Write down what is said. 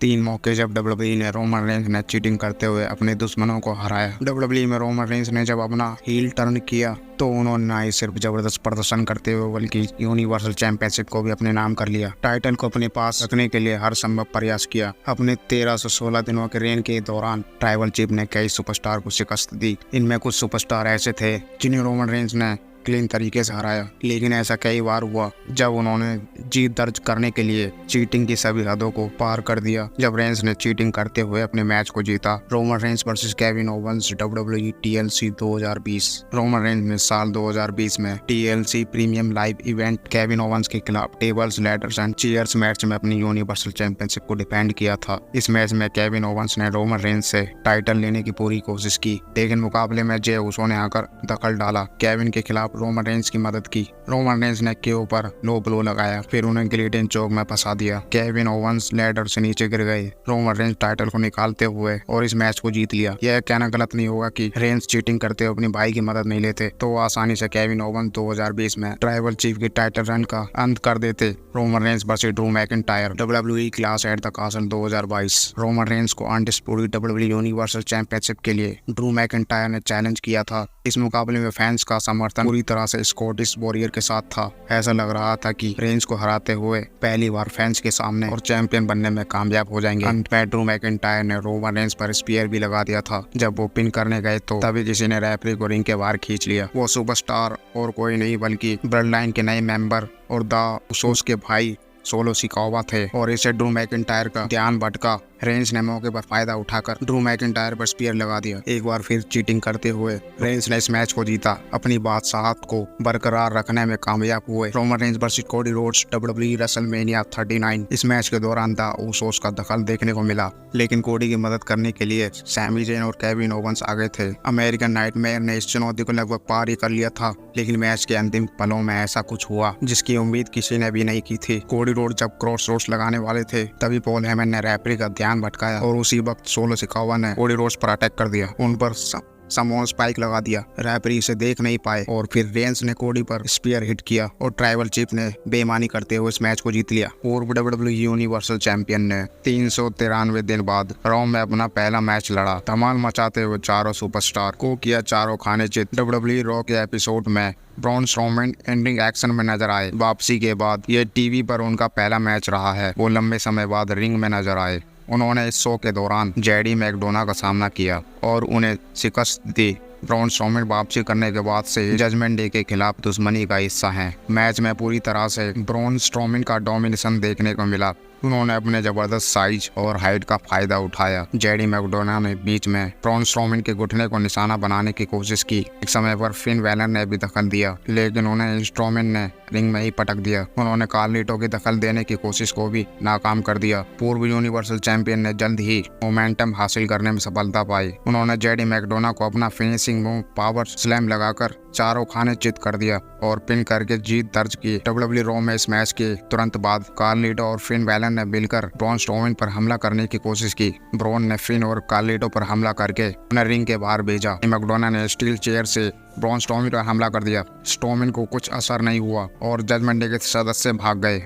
3 मौके जब डब्ल्यूडब्ल्यूई ने रोमन रेंस ने चीटिंग करते हुए अपने दुश्मनों को हराया। डब्ल्यूडब्ल्यूई में रोमन रेंस ने जब अपना हील टर्न किया तो उन्होंने ना ही सिर्फ जबरदस्त प्रदर्शन करते हुए बल्कि यूनिवर्सल चैंपियनशिप को भी अपने नाम कर लिया। टाइटल को अपने पास रखने के लिए हर संभव प्रयास किया। अपने 13 से 16 दिनों के रेन के दौरान ट्राइबल चीफ ने कई सुपरस्टार को शिकस्त दी। इनमें कुछ सुपरस्टार ऐसे थे जिन्हें रोमन रेंस ने क्लीन तरीके से हराया, लेकिन ऐसा कई बार हुआ जब उन्होंने जीत दर्ज करने के लिए चीटिंग की सभी हदों को पार कर दिया। जब रेंस ने चीटिंग करते हुए अपने मैच को जीता, Roman Reigns versus Kevin Owens WWE TLC 2020। Roman Reigns ने साल 2020 में TLC premium live event Kevin Owens के खिलाफ tables, ladders and chairs match में अपनी यूनिवर्सल चैंपियनशिप को डिफेंड किया था। इस मैच में केविन ओवेंस ने रोमन रेंस से टाइटल लेने की पूरी कोशिश की, लेकिन मुकाबले में जे उसो ने आकर दखल डाला। केविन के खिलाफ रोमन रेंस की मदद की। रोमन रेंस ने के ऊपर लो ब्लो लगाया, फिर उन्हें गिलेटिन चौक में फंसा दिया। केविन ओवेंस लैडर से नीचे गिर गए। रोमन रेंस टाइटल को निकालते हुए और इस मैच को जीत लिया। यह कहना गलत नहीं होगा कि रेंस चीटिंग करते हुए अपने भाई की मदद नहीं लेते तो आसानी से केविन ओवेंस 2020 में ट्राइबल चीफ की टाइटल रन का अंत कर देते। Roman Reigns versus Drew McIntyre WWE clash at the castle 2022। Roman Reigns को अनडिस्प्यूटेड डब्ल्यूडब्ल्यूई यूनिवर्सल चैंपियनशिप के लिए ड्रू मैकिंटायर ने चैलेंज किया था। इस मुकाबले में फैंस का समर्थन पूरी तरह से स्कॉटिश वॉरियर के साथ था। ऐसा लग रहा था कि रेंस को हराते हुए पहली बार फैंस के सामने और चैंपियन बनने में कामयाब हो जाएंगे। अंत में ड्रू मैकिंटायर ने रोमन रेंस पर स्पीयर भी लगा दिया था। जब वो पिन करने गए तो तभी किसी ने रेफरी को रिंग के बाहर खींच लिया। वो सुपरस्टार और कोई नहीं बल्कि ब्लड लाइन के नए मेंबर और द उसोस के भाई सोलो सिकावा थे, और इसे ड्रू मैकिंटायर का ध्यान भटका। रेंस ने मौके पर फायदा उठाकर ड्रू मैकिंटायर पर स्पीयर लगा दिया। एक बार फिर चीटिंग करते हुए रेंस ने इस मैच को जीता। अपनी बादशाहत को बरकरार रखने में कामयाब हुए। Roman Reigns versus Cody Rhodes WWE WrestleMania 39। इस मैच के दौरान द उसोस का दखल देखने को मिला, लेकिन कोडी की मदद करने के लिए सैमी ज़ेन और केविन ओवेंस आगे थे। अमेरिकन नाइटमेयर ने इस चुनौती को लगभग पार ही कर लिया था, लेकिन मैच के अंतिम पलों में ऐसा कुछ हुआ जिसकी उम्मीद किसी ने भी नहीं की थी। कोडी रोड जब क्रॉस रोड्स लगाने वाले थे तभी पॉल हेमन ने रेफरी का ध्यान भटकाया और उसी वक्त सोलो सिकावा ने कोडी रोड्स पर अटैक कर दिया। उन पर समोन स्पाइक लगा दिया। रेफरी इसे देख नहीं पाए और फिर रेंस ने कोडी पर स्पीयर हिट किया और ट्राइबल चीफ ने बेईमानी करते हुए इस मैच को जीत लिया। पूर्व डब्ल्यूडब्ल्यूई यूनिवर्सल चैंपियन ने 393 दिन बाद रॉ में अपना पहला मैच लड़ा। धमाल मचाते हुए चारों सुपरस्टार को किया चारों खाने चित। डब्ल्यूडब्ल्यूई रॉ के एपिसोड में ब्रॉन स्ट्रोमैन एंडिंग एक्शन में नजर आए। वापसी के बाद ये टीवी पर उनका पहला मैच रहा है। वो लंबे समय बाद रिंग में नजर आए। उन्होंने इस शो के दौरान जेडी मैकडोना का सामना किया और उन्हें शिकस्त दी। ब्रॉन स्ट्रोमैन वापसी करने के बाद से जजमेंट डे के खिलाफ दुश्मनी का हिस्सा हैं। मैच में पूरी तरह से ब्रॉन स्ट्रोमैन का डोमिनेशन देखने को मिला। उन्होंने अपने जबरदस्त साइज और हाइट का फायदा उठाया। जेडी मैकडोना ने बीच में ब्रॉन स्ट्रोमैन के घुटने को निशाना बनाने की कोशिश की। एक समय पर फिन बैलर ने भी दखल दिया, लेकिन उन्हें स्ट्रोमैन ने रिंग में ही पटक दिया। उन्होंने कार्लिटो की दखल देने की कोशिश को भी नाकाम कर दिया। पूर्व यूनिवर्सल चैंपियन ने जल्द ही मोमेंटम हासिल करने में सफलता पाई। उन्होंने जेडी मैकडोना को अपना फिनिशिंग मूव पावर स्लैम लगाकर चारों खाने चित कर दिया और पिन करके जीत दर्ज की। डब्ल्यूडब्ल्यूई रॉ में इस मैच के तुरंत बाद कार्लिटो और फिन बैलर ने मिलकर ब्रॉन स्ट्रोमैन पर हमला करने की कोशिश की। ब्रॉन ने फिन और कार्लिटो पर हमला करके उन्हें रिंग के बाहर भेजा। मैकडोना ने स्टील चेयर से ब्रॉन स्ट्रोमैन पर हमला कर दिया। स्ट्रोमैन को कुछ असर नहीं हुआ और जजमेंट डे के सदस्य भाग गए।